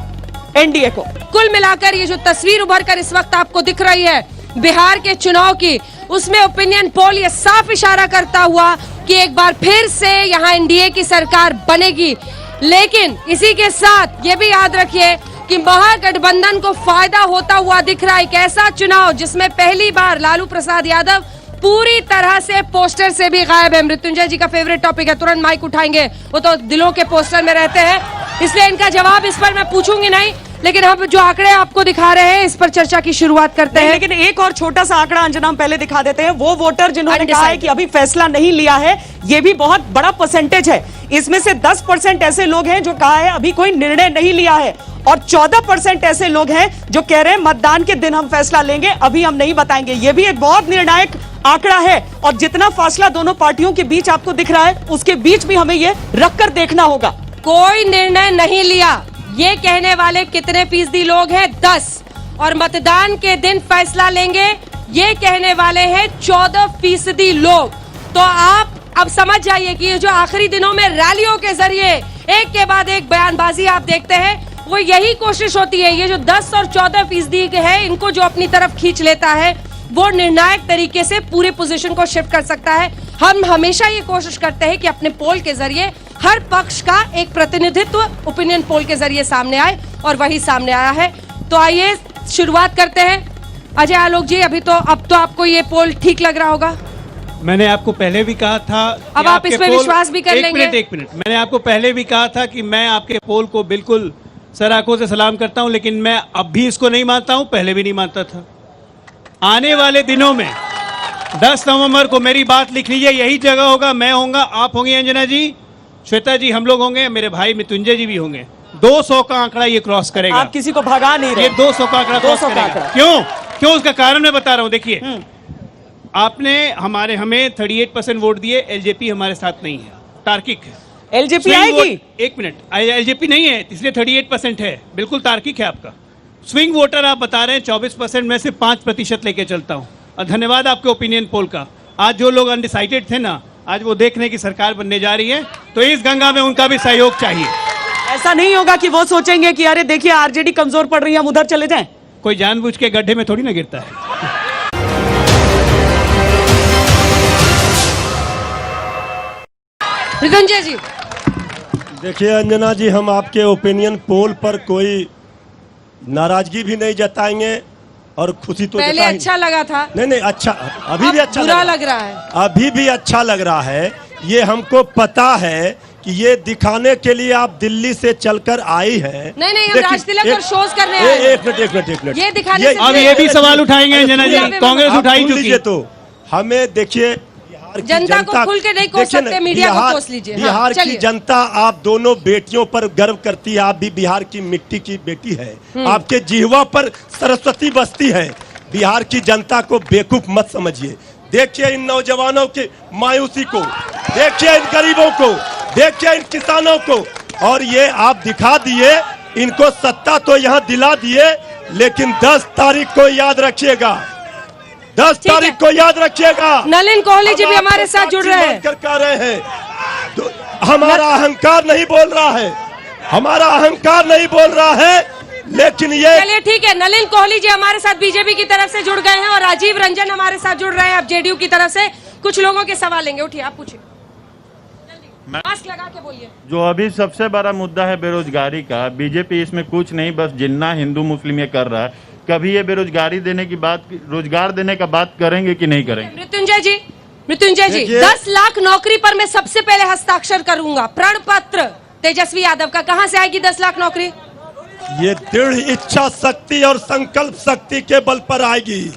एनडीए को। कुल मिलाकर ये जो तस्वीर उभर कर इस वक्त आपको दिख रही है बिहार के चुनाव की, उसमें ओपिनियन पोल ये साफ इशारा करता हुआ कि एक बार फिर से यहाँ एनडीए की सरकार बनेगी। लेकिन इसी के साथ ये भी याद रखिए कि महागठबंधन को फायदा होता हुआ दिख रहा है एक ऐसा चुनाव जिसमें पहली बार लालू प्रसाद यादव पूरी तरह से पोस्टर से भी गायब है। मृत्युंजय जी का फेवरेट टॉपिक है, तुरंत माइक उठाएंगे, वो तो दिलों के पोस्टर में रहते हैं, इसलिए इनका जवाब इस पर मैं पूछूंगी नहीं। लेकिन हम जो आंकड़े आपको दिखा रहे हैं इस पर चर्चा की शुरुआत करते हैं। लेकिन एक और छोटा सा आंकड़ा अंजना हम पहले दिखा देते हैं। वो वोटर जिन्होंने कहा है कि अभी फैसला नहीं लिया है, ये भी बहुत बड़ा परसेंटेज है। इसमें से 10% ऐसे लोग हैं जो कहा है अभी कोई निर्णय नहीं लिया है, और 14% ऐसे लोग हैं जो कह रहे हैं मतदान के दिन हम फैसला लेंगे, अभी हम नहीं बताएंगे। ये भी एक बहुत निर्णायक आंकड़ा है, और जितना फासला दोनों पार्टियों के बीच आपको दिख रहा है उसके बीच भी हमें ये रखकर देखना होगा। कोई निर्णय नहीं लिया ये कहने वाले कितने फीसदी लोग हैं? 10। और मतदान के दिन फैसला लेंगे ये कहने वाले हैं 14% लोग। तो आप अब समझ जाइए कि ये जो आखिरी दिनों में रैलियों के जरिए एक के बाद एक बयानबाजी आप देखते हैं, वो यही कोशिश होती है। ये जो 10 और 14% है, इनको जो अपनी तरफ खींच लेता है वो निर्णायक तरीके से पूरे पोजीशन को शिफ्ट कर सकता है। हम हमेशा ये कोशिश करते हैं कि अपने पोल के जरिए हर पक्ष का एक प्रतिनिधित्व ओपिनियन पोल के जरिए सामने आए, और वही सामने आया है। तो आइए शुरुआत करते हैं। अजय आलोक जी, अब तो आपको ये पोल ठीक लग रहा होगा। मैंने आपको पहले भी कहा था, अब आप इसमें विश्वास भी कर लेंगे। एक मिनट, मैंने आपको पहले भी कहा था कि मैं आपके पोल को बिल्कुल सर आंखों से सलाम करता हूं, लेकिन मैं अब भी इसको नहीं मानता हूं, पहले भी नहीं मानता था। आने वाले दिनों में 10 नवंबर को मेरी बात लिख लीजिए, यही जगह होगा, मैं होऊंगा, आप होंगे अंजना जी, श्वेता जी, हम लोग होंगे, मेरे भाई मृत्युंजय जी भी होंगे। 200 का आंकड़ा ये क्रॉस करेगा। आप किसी को भगा नहीं रहे। ये 200 का आंकड़ा क्रॉस करेगा। क्यों? उसका कारण मैं बता रहा हूं। देखिए, आपने हमें 38% वोट दिए, एलजेपी हमारे साथ नहीं है, तार्किक है। एलजेपी आएगी? एक मिनट, एलजेपी नहीं है, इसलिए 38% है, बिल्कुल तार्किक है आपका। स्विंग वोटर आप बता रहे हैं 24% में से 5% लेके चलता हूं, और धन्यवाद आपके ओपिनियन पोल का। आज जो लोग अनडिसाइडेड थे ना, आज वो देख रहे हैं कि सरकार बनने जा रही है, तो इस गंगा में उनका भी सहयोग चाहिए। ऐसा नहीं होगा कि वो सोचेंगे कि अरे देखिए आरजेडी कमजोर पड़ रही है, हम उधर चले जाएं। कोई जानबूझ के गड्ढे में थोड़ी ना गिरता है। मृत्युंजय जी, देखिए अंजना जी, हम आपके ओपिनियन पोल पर कोई नाराजगी भी नहीं जताएंगे और खुशी तो पहले अच्छा लगा था। नहीं, अच्छा, अभी भी अच्छा बुरा लग रहा है। अभी भी अच्छा लग रहा है। ये हमको पता है कि ये दिखाने के लिए आप दिल्ली से चलकर आई हैं। नहीं, हम राज तिलक और शोज करने आए हैं। एक मिनट, ये दिखाने से अब ये भी सवाल उठाएंगे अंजना जी, कांग्रेस उठाई चुकी है। तो हमें देखिए, जनता को खुल के नहीं कोस सकते, मीडिया को कोस लीजिए। बिहार की जनता आप दोनों बेटियों पर गर्व करती है। आप भी बिहार की मिट्टी की बेटी है, आपके जिह्वा पर सरस्वती बसती है। बिहार की जनता को बेवकूफ मत समझिए। देखिए इन नौजवानों की मायूसी को, देखिए इन गरीबों को, देखिए इन किसानों को, और ये आप दिखा दिए, इनको सत्ता तो यहाँ दिला दिए, लेकिन 10 तारीख को याद रखिएगा, 10 ठीक है। तारीख को याद रखिएगा। नलिन कोहली जी भी हम हमारे आपको साथ जुड़ रहे हैं। साक्षी बनकर कह रहे हैं, तो हमारा अहंकार नहीं बोल रहा है, हमारा अहंकार नहीं बोल रहा है, लेकिन ये चलिए ठीक है, नलिन कोहली जी हमारे साथ बीजेपी की तरफ से जुड़ गए हैं और राजीव रंजन हमारे साथ जुड़ रहे हैं अब जेडीयू की तरफ से। कुछ लोगों के सवाल लेंगे, उठिए आप पूछिए, मास्क लगा के बोलिए। जो अभी सबसे बड़ा मुद्दा है बेरोजगारी का, बीजेपी इसमें कुछ नहीं, बस जिन्ना हिंदू मुस्लिम ये कर रहा है। कभी ये बेरोजगारी देने की बात, रोजगार देने का बात करेंगे कि नहीं करेंगे? मृत्युंजय जी, देखिए- 10 लाख नौकरी पर मैं सबसे पहले हस्ताक्षर करूंगा। प्रण पत्र तेजस्वी यादव का, कहां से आएगी 10 लाख नौकरी? ये दृढ़ इच्छा शक्ति और संकल्प शक्ति के बल पर आएगी।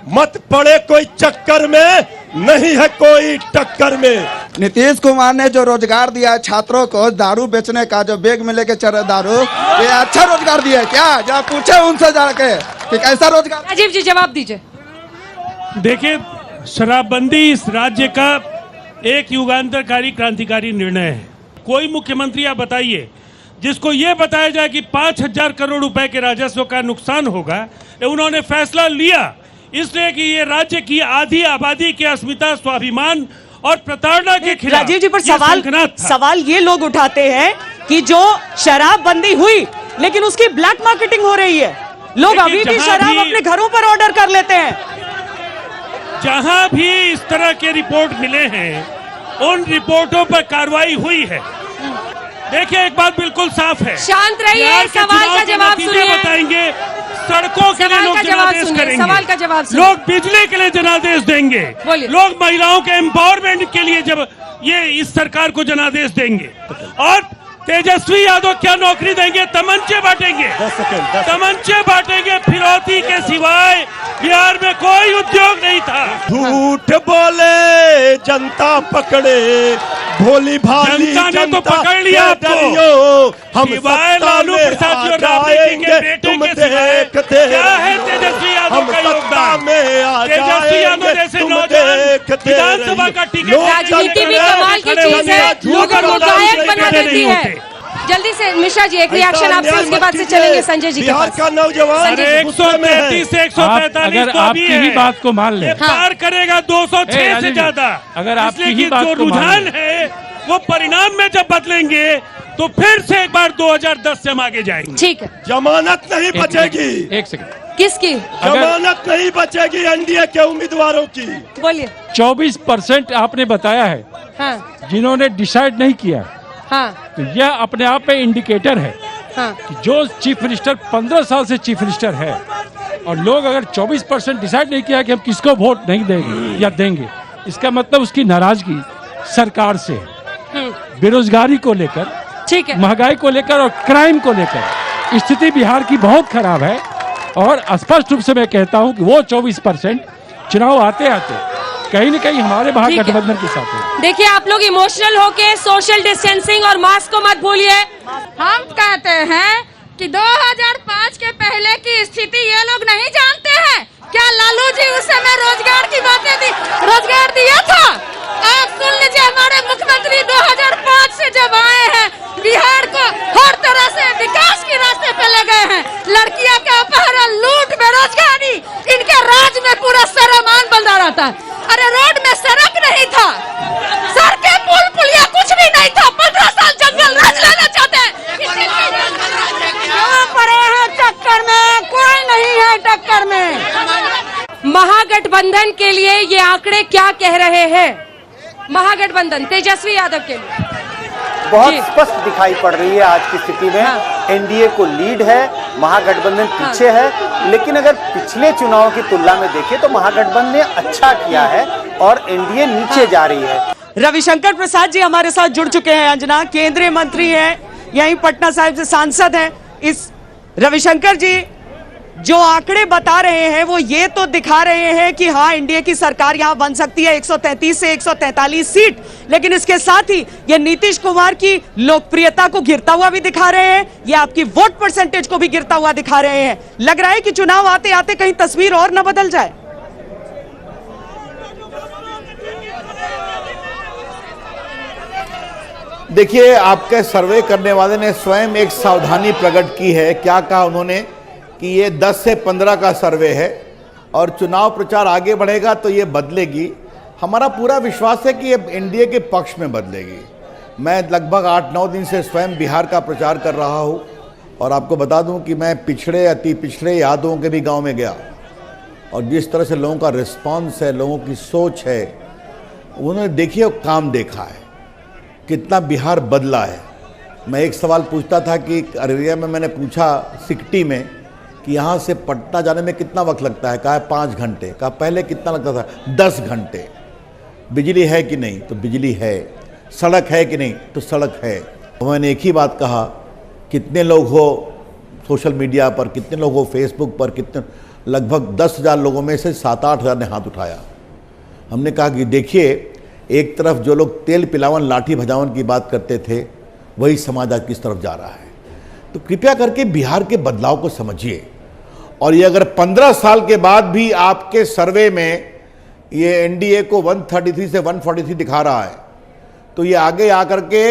मत पड़े कोई चक्कर में, नहीं है कोई टक्कर में। नीतीश कुमार ने जो रोजगार दिया है छात्रों को, दारू बेचने का, जो बैग में लेके चल रहे दारू, ये अच्छा रोजगार दिया है क्या? जब पूछे उनसे जाके कि कैसा रोजगार। राजीव जी जवाब दीजिए। देखिए, शराबबंदी इस राज्य का एक युगांतरकारी क्रांतिकारी निर्णय है। कोई मुख्यमंत्री आप बताइए जिसको ये बताया जाए कि 5,000 करोड़ रुपए के राजस्व का नुकसान होगा। उन्होंने फैसला लिया इसलिए कि ये राज्य की आधी आबादी के अस्मिता, स्वाभिमान और प्रताड़ना के खिलाफ राजीव जी पर ये शंखनाद था। सवाल ये लोग उठाते हैं कि जो शराबबंदी हुई लेकिन उसकी ब्लैक मार्केटिंग हो रही है, लोग देखिए, अभी भी जहां शराब भी- अपने घरों पर ऑर्डर कर लेते हैं। जहां भी इस तरह के रिपोर्ट मिले हैं, उन रिपोर्टों पर कार्रवाई हुई है। देखिए, एक बात बिल्कुल साफ है, शांत रहिए, बिहार के सवाल चुनाव का के जवाब नतीजे सुनिए। बताएंगे, सड़कों के लिए सवाल लोग का जवाब जनादेश सुनिए, करेंगे, सवाल का जवाब सुनिए। लोग बिजली के लिए जनादेश देंगे, बोलिए। लोग महिलाओं के एम्पावरमेंट के लिए जब ये इस सरकार को जनादेश देंगे, और तेजस्वी यादव क्या नौकरी देंगे? तमंचे बांटेंगे, 10 सेकंड, 10 तमंचे बांटेंगे। फिरौती के सिवाय बिहार में कोई उद्योग नहीं था। झूठ बोले जनता पकड़े, भोली भाली जनता ने तो पकड़ लिया के आपको। डरियो, हम सिवाय सत्ता लालू में प्रसाद जी आ और राबड़ी जी के जाएंगे, बेटे तुम के सिवाय देखते क्या है रहियो। तेजस्वी यादव हम का सत्ता योगदान? में आ तेजस्वी यादव जाएंगे, जैसे तुम नौजवान देखते विधानसभा रहियो। का टिकट लोग राजनीति भी खड़े कमाल की खड़े चीज होने है, झूठ लोगों को बोलना गायक नहीं बना खड़े देती नहीं है। होते। जल्दी से मिश्रा जी एक रिएक्शन ऐसा आपसे, अन्याय उसके मत बाद से कीजिए। चलेंगे संजय जी के बिहार पास। का नौजवान संजय अरे जी। 133 से 143 अगर तो अभी आपकी ही है। बात को मान ले, ये पार करेगा 206 राजीव से जी, ज्यादा। अगर आपकी इसलिए ही कि बात जो को मान रुझान ले। है वो परिणाम में जब बदलेंगे तो फिर से एक बार 2010 से हम आगे जाएंगे। ठीक है, जमानत नहीं बचेगी, एक सेकंड। किसकी? जमानत नहीं बचेगी एनडीए के उम्मीदवारों की। बोलिए। 24% आपने बताया है हाँ जिन्होंने डिसाइड नहीं किया, हाँ तो यह अपने आप में इंडिकेटर है हाँ। कि जो चीफ मिनिस्टर 15 साल से चीफ मिनिस्टर है और लोग अगर 24% डिसाइड नहीं किया कि हम किसको वोट नहीं देंगे या देंगे, इसका मतलब उसकी नाराजगी सरकार से है। बेरोजगारी को लेकर, ठीक है, महंगाई को लेकर और क्राइम को लेकर स्थिति बिहार की बहुत खराब है। और स्पष्ट रूप से मैं कहता हूं कि वो 24% चुनाव आते आते कहीं न कहीं हमारे महागठबंधन के साथ है। देखिए आप लोग इमोशनल होके सोशल डिस्टेंसिंग और मास्क को मत भूलिए। हम कहते हैं कि 2005 के पहले की स्थिति ये लोग नहीं जानते हैं क्या? लालू जी उस समय रोजगार की बातें दी, रोजगार दिया था। आप सुन लीजिए, हमारे मुख्यमंत्री 2005 से जब आए हैं बिहार को हर तरह से विकास के रास्ते पे ले गए हैं। लड़कियों का अपहरण, लूट, बेरोजगारी, इनके राज में पूरा सरमान बंधा रहता है। अरे रोड में सड़क नहीं था, सड़कें, पुल पुलिया कुछ भी नहीं था। 15 साल जंगल राज लेना चाहते हैं। क्यों पड़े हैं टक्कर में? कोई नहीं है टक्कर में। महागठबंधन के लिए ये आंकड़े क्या कह रहे हैं? महागठबंधन तेजस्वी यादव के लिए बहुत जी। स्पष्ट दिखाई पड़ रही है आज की स्थिति में। हाँ। एनडीए को लीड है, महागठबंधन पीछे है। लेकिन अगर पिछले चुनाव की तुलना में देखें तो महागठबंधन ने अच्छा किया है और एनडीए नीचे जा रही है। रविशंकर प्रसाद जी हमारे साथ जुड़ चुके हैं। अंजना केंद्रीय मंत्री हैं, यहीं पटना साहिब से सांसद हैं। इस रविशंकर जी जो आंकड़े बता रहे हैं वो ये तो दिखा रहे हैं कि हाँ एनडीए की सरकार यहां बन सकती है 133 से 143 सीट, लेकिन इसके साथ ही ये नीतीश कुमार की लोकप्रियता को गिरता हुआ भी दिखा रहे हैं, ये आपकी वोट परसेंटेज को भी गिरता हुआ दिखा रहे हैं। लग रहा है कि चुनाव आते आते कहीं तस्वीर और न बदल जाए। देखिए, आपके सर्वे करने वाले ने स्वयं एक सावधानी प्रकट की है। क्या कहा उन्होंने कि ये 10 से 15 का सर्वे है और चुनाव प्रचार आगे बढ़ेगा तो ये बदलेगी। हमारा पूरा विश्वास है कि ये एनडीए के पक्ष में बदलेगी। मैं लगभग 8-9 दिन से स्वयं बिहार का प्रचार कर रहा हूँ और आपको बता दूं कि मैं पिछड़े अति पिछड़े यादों के भी गांव में गया और जिस तरह से लोगों का रिस्पांस है, लोगों की सोच है, उन्होंने देखिए काम देखा है, कितना बिहार बदला है। मैं एक सवाल पूछता था कि अररिया में मैंने पूछा सिकटी में कि यहाँ से पटना जाने में कितना वक्त लगता है, कहा 5 घंटे। कहा पहले कितना लगता था, 10 घंटे। बिजली है कि नहीं, तो बिजली है। सड़क है कि नहीं, तो सड़क है। तो मैंने एक ही बात कहा, कितने लोग हो सोशल मीडिया पर, कितने लोग हो फेसबुक पर, कितने, लगभग 10,000 लोगों में से 7-8 हज़ार ने हाथ उठाया। हमने कहा कि देखिए, एक तरफ जो लोग तेल पिलावन लाठी भजावन की बात करते थे, वही समाज आज किस तरफ जा रहा है। तो कृपया करके बिहार के बदलाव को समझिए। और ये अगर 15 साल के बाद भी आपके सर्वे में ये एनडीए को 133 से 143 दिखा रहा है, तो ये आगे आकर के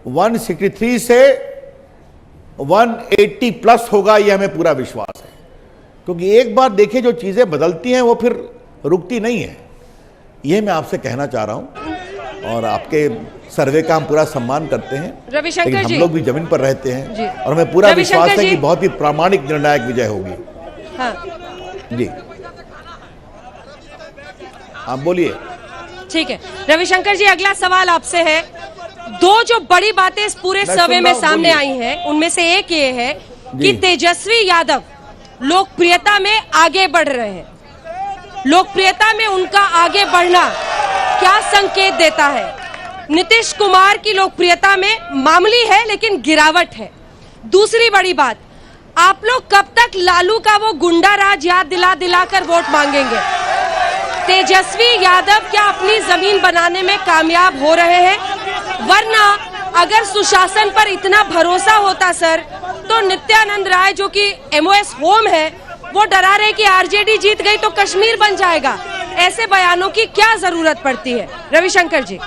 163 से 180 प्लस होगा, ये हमें पूरा विश्वास है। क्योंकि एक बार देखिए, जो चीज़ें बदलती हैं वो फिर रुकती नहीं है। ये मैं आपसे कहना चाह रहा हूं। और आपके सर्वे का हम पूरा सम्मान करते हैं, रविशंकर लेकिन जी, हम लोग भी जमीन पर रहते हैं जी। और हमें पूरा रविशंकर विश्वास है जी। कि बहुत ही प्रामाणिक निर्णायक विजय होगी। हाँ जी, आप बोलिए। ठीक है रविशंकर जी, अगला सवाल आपसे है। 2 जो बड़ी बातें इस पूरे मैं सर्वे सुन में रहा हूं, सामने बोलिए। आई हैं, उनमें से एक ये है कि जी। तेजस्वी यादव लोकप्रियता में आगे बढ़ रहे हैं। लोकप्रियता में उनका आगे बढ़ना क्या संकेत देता है? नीतीश कुमार की लोकप्रियता में मामूली है लेकिन गिरावट है। दूसरी बड़ी बात, आप लोग कब तक लालू का वो गुंडा राज याद दिला दिलाकर वोट मांगेंगे? तेजस्वी यादव क्या अपनी जमीन बनाने में कामयाब हो रहे हैं? वरना अगर सुशासन पर इतना भरोसा होता सर, तो नित्यानंद राय जो कि एमओएस होम है, वो डरा रहे कि आरजेडी जीत गई तो कश्मीर बन जाएगा। ऐसे बयानों की क्या जरूरत पड़ती है? रविशंकर जी।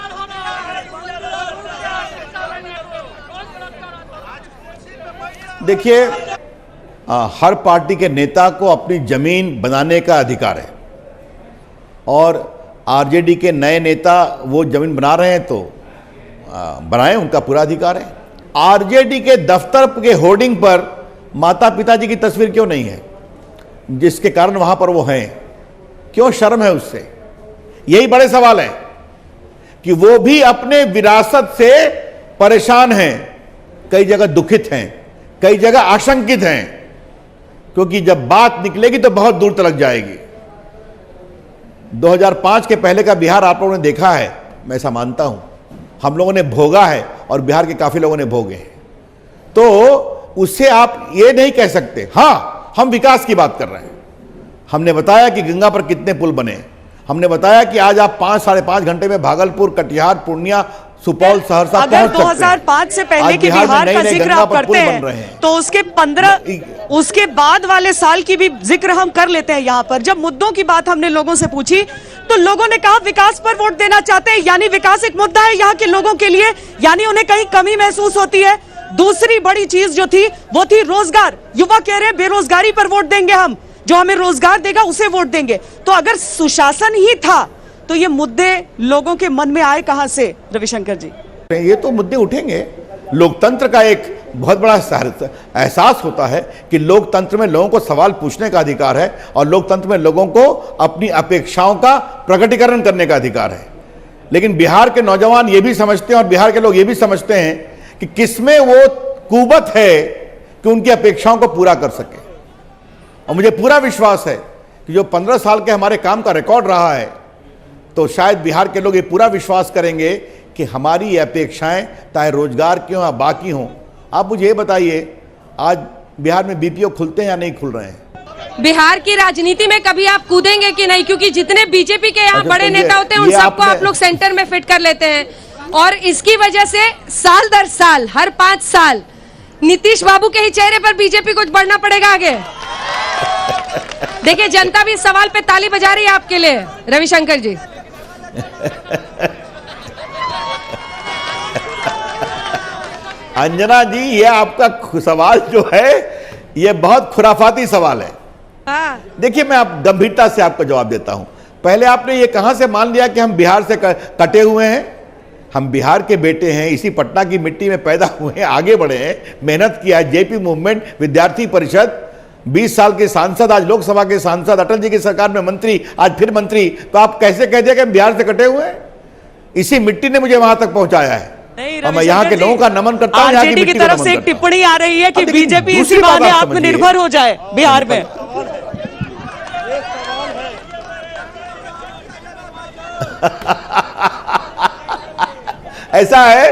देखिए, हर पार्टी के नेता को अपनी जमीन बनाने का अधिकार है और आरजेडी के नए नेता वो जमीन बना रहे हैं तो बनाएं, उनका पूरा अधिकार है। आरजेडी के दफ्तर के होर्डिंग पर माता पिताजी की तस्वीर क्यों नहीं है, जिसके कारण वहां पर वो हैं? क्यों शर्म है उससे? यही बड़े सवाल है कि वो भी अपने विरासत से परेशान हैं, कई जगह दुखित हैं, कई जगह आशंकित हैं, क्योंकि जब बात निकलेगी तो बहुत दूर तक जाएगी। 2005 के पहले का बिहार आप लोगों ने देखा है, मैं ऐसा मानता हूं, हम लोगों ने भोगा है और बिहार के काफी लोगों ने भोगे हैं। तो उससे आप ये नहीं कह सकते। हां, हम विकास की बात कर रहे हैं। हमने बताया कि गंगा पर कितने पुल बने, हमने बताया कि आज आप 5-5.5 घंटे में भागलपुर, कटिहार, पूर्णिया, सुपौल, सहरसा अगर पहुंच सकते हैं। 2005 से पहले आज के बिहार में बिहार का नए-नए जिक्र गंगा आप पर पुल करते बन रहे हैं, हैं। तो उसके बाद वाले साल की भी जिक्र हम कर लेते हैं। यहाँ पर जब मुद्दों की बात हमने लोगों से पूछी तो लोगों ने कहा विकास पर वोट देना चाहते हैं, यानी विकास एक मुद्दा है यहाँ के लोगों के लिए, यानी उन्हें कहीं कमी महसूस होती है। दूसरी बड़ी चीज जो थी वो थी रोजगार। युवा कह रहे हैं बेरोजगारी पर वोट देंगे, हम जो हमें रोजगार देगा उसे वोट देंगे। तो अगर सुशासन ही था तो ये मुद्दे लोगों के मन में आए कहां से, रविशंकर जी? ये तो मुद्दे उठेंगे। लोकतंत्र का एक बहुत बड़ा एहसास होता है कि लोकतंत्र में लोगों को सवाल पूछने का अधिकार है और लोकतंत्र में लोगों को अपनी अपेक्षाओं का प्रकटीकरण करने का अधिकार है। लेकिन बिहार के नौजवान ये भी समझते हैं और बिहार के लोग ये भी समझते हैं कि किसमें वो कुवत है कि उनकी अपेक्षाओं को पूरा कर सके। और मुझे पूरा विश्वास है कि जो 15 साल के हमारे काम का रिकॉर्ड रहा है, तो शायद बिहार के लोग ये पूरा विश्वास करेंगे कि हमारी ये अपेक्षाएं, चाहे रोजगार की हों या बाकी हों। आप मुझे ये बताइए, आज बिहार में बीपीओ खुलते हैं या नहीं खुल रहे हैं? बिहार की राजनीति में कभी आप कूदेंगे कि नहीं? क्योंकि जितने बीजेपी के यहाँ अच्छा, बड़े तो नेता होते हैं उन ये सबको आपने- आप लोग सेंटर में फिट कर लेते हैं, और इसकी वजह से साल दर साल, हर 5 साल नीतीश बाबू के ही चेहरे पर बीजेपी को बढ़ना पड़ेगा आगे। देखिए, जनता भी इस सवाल पे ताली बजा रही है आपके लिए, रविशंकर जी। अंजना जी, ये आपका सवाल जो है ये बहुत खुराफाती सवाल है। हाँ। देखिए, मैं आप गंभीरता से आपको जवाब देता हूं। पहले आपने ये कहां से मान लिया कि हम बिहार से कटे हुए हैं? हम बिहार के बेटे हैं, इसी पटना की मिट्टी में पैदा हुए हैं, आगे बढ़े हैं, मेहनत किया है। जेपी मूवमेंट, विद्यार्थी परिषद, 20 साल के सांसद, आज लोकसभा के सांसद, अटल जी की सरकार में मंत्री, आज फिर मंत्री। तो आप कैसे कह दिया कि हम बिहार से कटे हुए हैं? इसी मिट्टी ने मुझे वहां तक पहुंचाया है और मैं यहाँ के लोगों का नमन करता हूं। आरजेडी की तरफ से एक टिप्पणी आ रही है कि बीजेपी इसी बहाने आत्मनिर्भर हो जाए बिहार में। ऐसा है,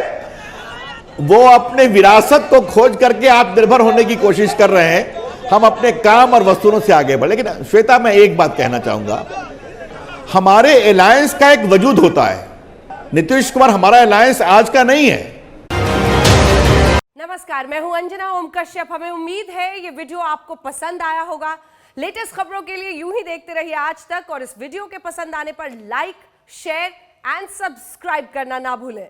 वो अपने विरासत को खोज करके आत्मनिर्भर होने की कोशिश कर रहे हैं। हम अपने काम और वस्तुओं से आगे बढ़े। लेकिन श्वेता, मैं एक बात कहना चाहूंगा, हमारे अलायंस का एक वजूद होता है। नीतीश कुमार हमारा अलायंस आज का नहीं है। नमस्कार, मैं हूं अंजना ओम कश्यप। हमें उम्मीद है ये वीडियो आपको पसंद आया होगा। लेटेस्ट खबरों के लिए यूं ही देखते रहिए आज तक, और इस वीडियो के पसंद आने पर लाइक, शेयर एंड सब्सक्राइब करना ना भूलें।